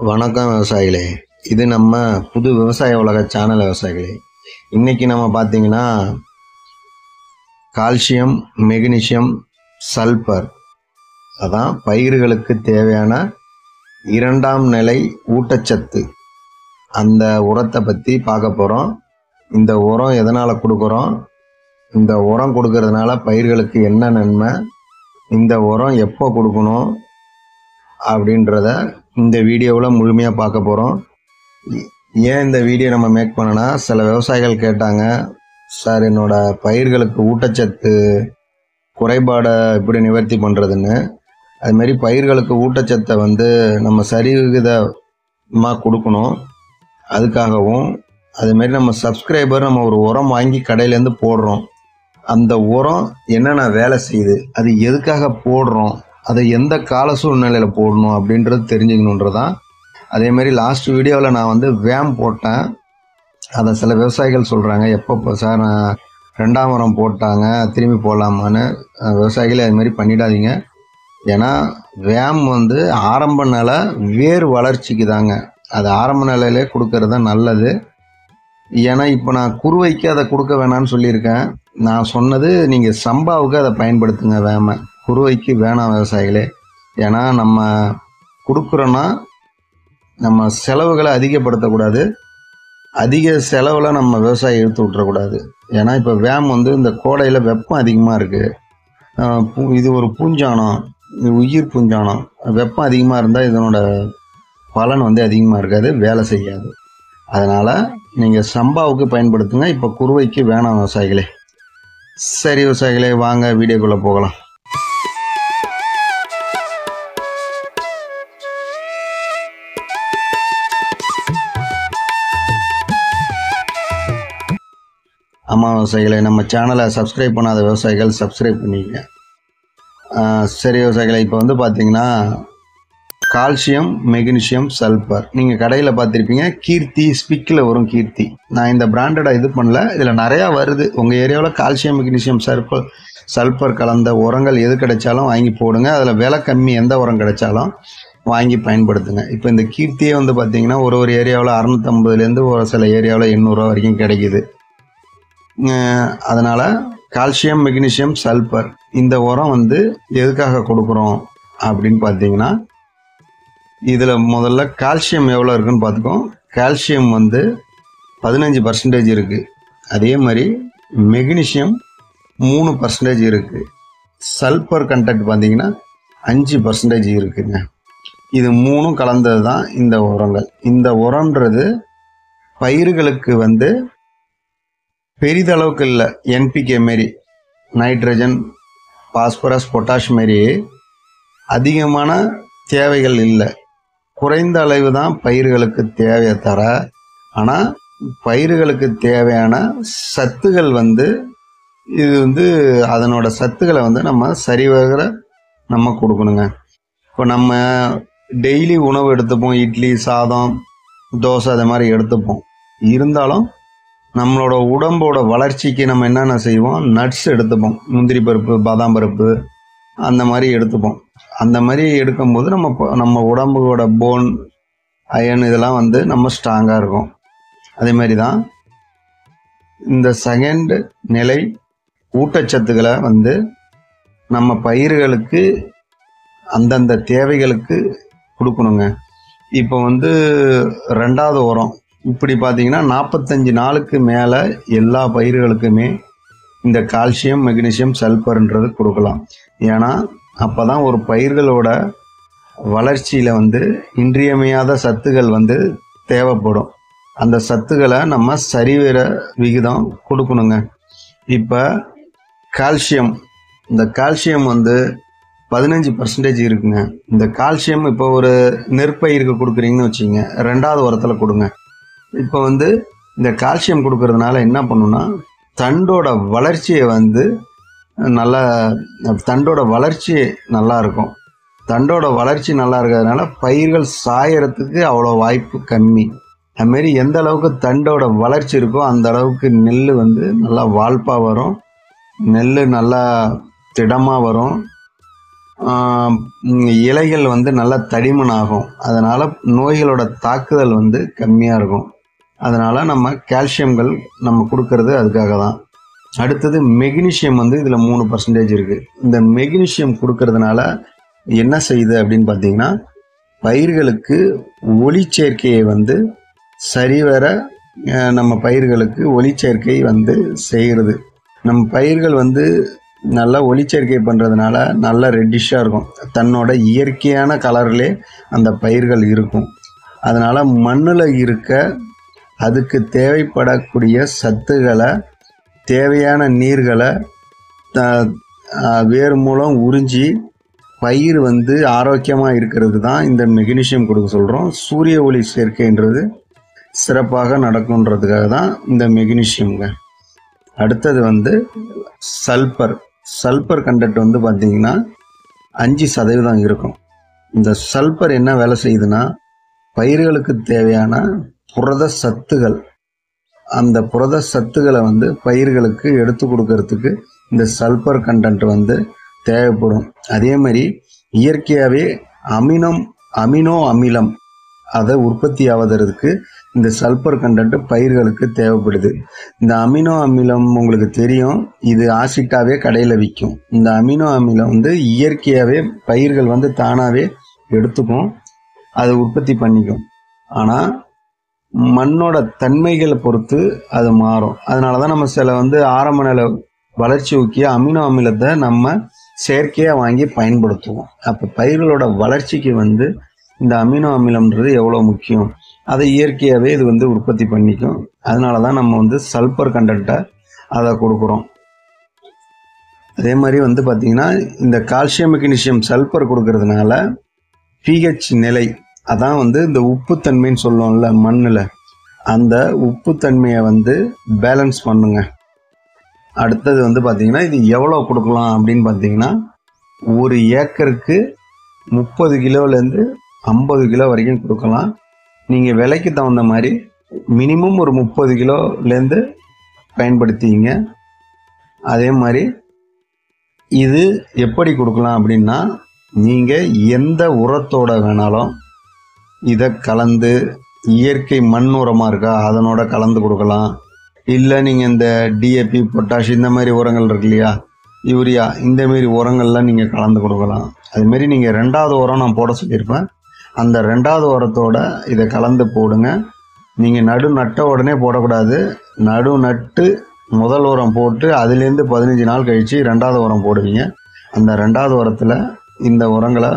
வணக்கம் விவசாயிகளே. இது நம்ம புது விவசாய உலக சேனல் விவசாயிகளே. இன்னைக்கு நம்ம பார்த்தீங்கன்னா கால்சியம், மெக்னீசியம், சல்பர் அதான் பயிர்களுக்கு தேவையான இரண்டாம் நிலை ஊட்டச்சத்து. அந்த உரத்தை பற்றி பார்க்க போகிறோம். இந்த உரம் எதனால் கொடுக்குறோம், இந்த உரம் கொடுக்கறதுனால பயிர்களுக்கு என்ன நன்மை, இந்த உரம் எப்போ கொடுக்கணும் அப்படின்றத இந்த வீடியோவில் முழுமையாக பார்க்க போகிறோம். ஏன் இந்த வீடியோ நம்ம மேக் பண்ணனா, சில விவசாயிகள் கேட்டாங்க, சார் என்னோட பயிர்களுக்கு ஊட்டச்சத்து குறைபாடை எப்படி நிவர்த்தி பண்ணுறதுன்னு. அதுமாரி பயிர்களுக்கு ஊட்டச்சத்தை நம்ம சரிவிகிதமாக கொடுக்கணும். அதுக்காகவும் அதுமாரி நம்ம சப்ஸ்கிரைபர் நம்ம ஒரு உரம் வாங்கி கடையிலேருந்து போடுறோம். அந்த உரம் என்னென்ன வேலை செய்யுது, அது எதுக்காக போடுறோம், அதை எந்த கால சூழ்நிலையில் போடணும் அப்படின்றது தெரிஞ்சுக்கணுன்றதான். அதேமாரி லாஸ்ட் வீடியோவில் நான் வேம் போட்டேன். அதை சில விவசாயிகள் சொல்கிறாங்க, எப்போ சார் நான் 2ஆம் உரம் போட்டாங்க திரும்பி போடலாமான்னு. விவசாயிகளே அதுமாரி பண்ணிடாதீங்க. ஏன்னா வேம் ஆரம்ப நிலை வேர் வளர்ச்சிக்கு தாங்க. அது ஆரம்ப நிலையிலே கொடுக்கறது தான் நல்லது. ஏன்னா இப்போ நான் குருவைக்கு அதை கொடுக்க வேணான்னு சொல்லியிருக்கேன். நான் சொன்னது நீங்கள் சம்பாவுக்கு அதை பயன்படுத்துங்க. வேமை குருவைக்கு வேணாம் விவசாயிகளே. ஏன்னா நம்ம கொடுக்குறோன்னா நம்ம செலவுகளை அதிகப்படுத்தக்கூடாது. அதிக செலவில் நம்ம விவசாயம் இழுத்து விட்டுறக்கூடாது. ஏன்னா இப்போ வேம் இந்த கோடையில் வெப்பம் அதிகமாக இருக்குது. இது ஒரு பூஞ்சானம், உயிர் பூஞ்சானம். வெப்பம் அதிகமாக இருந்தால் இதனோட பலன் அதிகமாக இருக்காது, வேலை செய்யாது. அதனால் நீங்கள் சம்பாவுக்கு பயன்படுத்துங்க. இப்போ குருவைக்கு வேணாம் விவசாயிகளே. சரி விவசாயிகளே, வாங்க வீடியோக்குள்ளே போகலாம். ஆமாம் விவசாயிகளே, நம்ம சேனலை சப்ஸ்கிரைப் பண்ணாத விவசாயிகள் சப்ஸ்கிரைப் பண்ணிக்கங்க. சரி விவசாயிகளே, இப்போ பார்த்தீங்கன்னா கால்சியம், மெக்னீசியம், சல்பர் நீங்கள் கடையில் பார்த்துருப்பீங்க. கீர்த்தி ஸ்பிக்கில் வரும். கீர்த்தி நான் இந்த பிராண்டடை இது பண்ணல, இதில் நிறையா வருது. உங்கள் ஏரியாவில் கால்சியம், மெக்னீசியம், சல்பர் கலந்த உரங்கள் எது கிடைச்சாலும் வாங்கி போடுங்க. அதில் விலை கம்மி, எந்த உரம் கிடைச்சாலும் வாங்கி பயன்படுத்துங்க. இப்போ இந்த கீர்த்தியே பார்த்தீங்கன்னா ஒரு ஏரியாவில் 650லேருந்து ஒரு சில ஏரியாவில் 800 ரூபா வரைக்கும் கிடைக்கிது. அதனால் கால்சியம், மெக்னீசியம், சல்பர் இந்த உரம் எதுக்காக கொடுக்குறோம் அப்படின்னு பார்த்தீங்கன்னா, இதில் முதல்ல கால்சியம் எவ்வளோ இருக்குன்னு பார்த்துக்கோம். கால்சியம் 15% இருக்குது. அதே மாதிரி மெக்னீசியம் 3% இருக்குது. சல்பர் கண்டென்ட் பார்த்தீங்கன்னா 5% இருக்குங்க. இது 3 கலந்தது தான் இந்த உரங்கள். இந்த உரம்ன்றது பயிர்களுக்கு பெரிதளவுக்கு இல்லை. என்பிகே மாரி, நைட்ரஜன், பாஸ்பரஸ், பொட்டாஷ் மாரி அதிகமான தேவைகள் இல்லை. குறைந்த அளவு தான் பயிர்களுக்கு தேவையை தர. ஆனால் பயிர்களுக்கு தேவையான சத்துகள் இது அதனோட சத்துக்களை நம்ம சரிவர நம்ம கொடுக்கணுங்க. இப்போ நம்ம டெய்லி உணவு எடுத்துப்போம். இட்லி, சாதம், தோசை அது மாதிரி எடுத்துப்போம். இருந்தாலும் நம்மளோட உடம்போட வளர்ச்சிக்கு நம்ம என்னென்ன செய்வோம், நட்ஸ் எடுத்துப்போம். முந்திரி பருப்பு, பாதாம் பருப்பு அந்த மாதிரி எடுத்துப்போம். அந்த மாதிரி எடுக்கும்போது நம்ம உடம்போட போன், அயன் இதெல்லாம் நம்ம ஸ்ட்ராங்காக இருக்கும். அதே மாதிரி தான் இந்த செகண்ட் நிலை ஊட்டச்சத்துக்களை நம்ம பயிர்களுக்கு அந்தந்த தேவைகளுக்கு கொடுக்கணுங்க. இப்போ 2வது உரம் இப்படி பார்த்தீங்கன்னா 45 நாளுக்கு மேலே எல்லா பயிர்களுக்குமே இந்த கால்சியம், மெக்னீசியம், சல்பர்ன்றது கொடுக்கலாம். ஏன்னா அப்போ தான் ஒரு பயிர்களோட வளர்ச்சியில் இன்றியமையாத சத்துக்கள் தேவைப்படும். அந்த சத்துக்களை நம்ம சரிவர விகிதம் கொடுக்கணுங்க. இப்போ கால்சியம், இந்த கால்சியம் 15% இருக்குங்க. இந்த கால்சியம் இப்போ ஒரு நெற்பயிருக்கு கொடுக்குறீங்கன்னு வச்சுங்க, 2வது உரத்தில் கொடுங்க. இப்போ இந்த கால்சியம் கொடுக்கறதுனால என்ன பண்ணுன்னா, தண்டோட வளர்ச்சியை நல்லா, தண்டோட வளர்ச்சி நல்லா இருக்கும். தண்டோட வளர்ச்சி நல்லா இருக்கிறதுனால பயிர்கள் சாயறதுக்கு அவ்வளோ வாய்ப்பு கம்மி. அதுமாரி எந்த அளவுக்கு தண்டோட வளர்ச்சி இருக்கோ அந்த அளவுக்கு நெல் நல்லா வால்ப்பாக வரும், நெல் நல்லா திடமாக வரும். இலைகள் வந்து நல்லா தடிமன் ஆகும். அதனால் நோய்களோட தாக்குதல் வந்து கம்மியாக இருக்கும். அதனால் நம்ம கால்சியம்கள் நம்ம கொடுக்கறது அதுக்காக தான். அடுத்தது மெக்னீஷியம் வந்து இதில் 3% இருக்குது. இந்த மெக்னீஷியம் கொடுக்கறதுனால என்ன செய்யுது அப்படின்னு பார்த்தீங்கன்னா, பயிர்களுக்கு ஒளிச்சேர்க்கையை வந்து சரிவர நம்ம பயிர்களுக்கு ஒளிச்சேர்க்கை வந்து செய்கிறது. நம்ம பயிர்கள் வந்து நல்லா ஒளிச்சேர்க்கை பண்ணுறதுனால நல்லா ரெட்டிஷாக இருக்கும். தன்னோட இயற்கையான கலர்லே அந்த பயிர்கள் இருக்கும். அதனால் மண்ணில் இருக்க அதுக்கு தேவைப்படக்கூடிய சத்துக்களை, தேவையான நீர்களை வேர் மூலம் உறிஞ்சி பயிர் வந்து ஆரோக்கியமாக இருக்கிறது தான் இந்த மெக்னீஷியம் கொடுக்க சொல்கிறோம். சூரிய ஒளி சேர்க்கைன்றது சிறப்பாக நடக்குன்றதுக்காக தான் இந்த மெக்னீஷியம்ங்க. அடுத்தது வந்து சல்பர் கண்டென்ட் வந்து பார்த்திங்கன்னா 5% இருக்கும். இந்த சல்பர் என்ன வேலை செய்யுதுன்னா, பயிர்களுக்கு தேவையான புரத சத்துகள், அந்த புரத சத்துக்களை வந்து பயிர்களுக்கு எடுத்து கொடுக்கறதுக்கு இந்த சல்பர் கண்டென்ட் வந்து தேவைப்படும். அதே மாதிரி இயற்கையாகவே அமினோ அமிலம் அதை உற்பத்தி ஆவதற்கு இந்த சல்பர் கண்டென்ட் பயிர்களுக்கு தேவைப்படுது. இந்த அமினோ அமிலம் உங்களுக்கு தெரியும், இது ஆசிட்டாகவே கடையில் விற்கும். இந்த அமினோ அமிலம் வந்து இயற்கையாகவே பயிர்கள் வந்து தானாகவே எடுத்துக்கும், அதை உற்பத்தி பண்ணிக்கும். ஆனால் மண்ணோட தன்மைகளை பொறுத்து அது மாறும். அதனால தான் நம்ம சில வந்து ஆரம்ப நிலை வளர்ச்சி ஊக்கிய அமினோ அமிலத்தை நம்ம செயற்கையாக வாங்கி பயன்படுத்துவோம். அப்போ பயிர்களோட வளர்ச்சிக்கு வந்து இந்த அமினோ அமிலம்ன்றது எவ்வளோ முக்கியம், அதை இயற்கையாகவே இது வந்து உற்பத்தி பண்ணிக்கும். அதனால தான் நம்ம வந்து சல்பர் கண்டென்ட்டை அதை கொடுக்குறோம். அதே மாதிரி வந்து பார்த்திங்கன்னா, இந்த கால்சியம் மெக்னீஷியம் சல்பர் கொடுக்கறதுனால பிஹெச் நிலை, அதான் வந்து இந்த உப்புத்தன்மைன்னு சொல்லுவோம்ல மண்ணில், அந்த உப்புத்தன்மையை வந்து பேலன்ஸ் பண்ணுங்க. அடுத்தது வந்து பார்த்திங்கன்னா, இது எவ்வளோ கொடுக்கலாம் அப்படின்னு பார்த்தீங்கன்னா, ஒரு ஏக்கருக்கு 30 கிலோலேருந்து 50 கிலோ வரைக்கும் கொடுக்கலாம். நீங்கள் விலைக்கு தகுந்த மாதிரி மினிமம் ஒரு 30 கிலோலேருந்து பயன்படுத்திங்க. அதே மாதிரி இது எப்படி கொடுக்கலாம் அப்படின்னா, நீங்கள் எந்த உரத்தோட வேணாலும் இதை கலந்து, இயற்கை மண் உரமாக இருக்கா அதனோட கலந்து கொடுக்கலாம். இல்லை நீங்கள் இந்த டிஏபி, பொட்டாஷ் இந்த மாதிரி உரங்கள் இருக்கு இல்லையா, யூரியா, இந்தமாரி உரங்கள்லாம் நீங்கள் கலந்து கொடுக்கலாம். அதுமாரி நீங்கள் 2வது உரம் நான் போட சொல்லியிருப்பேன், அந்த 2வது உரத்தோட இதை கலந்து போடுங்க. நீங்கள் நட்ட உடனே போடக்கூடாது. நட்டு முதல் உரம் போட்டு அதுலேருந்து 15 நாள் கழித்து 2வது உரம் போடுவீங்க. அந்த 2வது உரத்தில் இந்த உரங்களை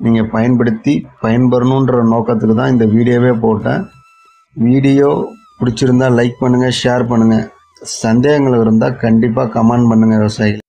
நீங்கள் பயன்படுத்தி பயன்பெறணுன்ற நோக்கத்துக்கு தான் இந்த வீடியோவே போட்டேன். வீடியோ பிடிச்சிருந்தால் லைக் பண்ணுங்கள், ஷேர் பண்ணுங்கள். சந்தேகங்கள் இருந்தால் கண்டிப்பாக கமெண்ட் பண்ணுங்கள் விவசாயிகள்.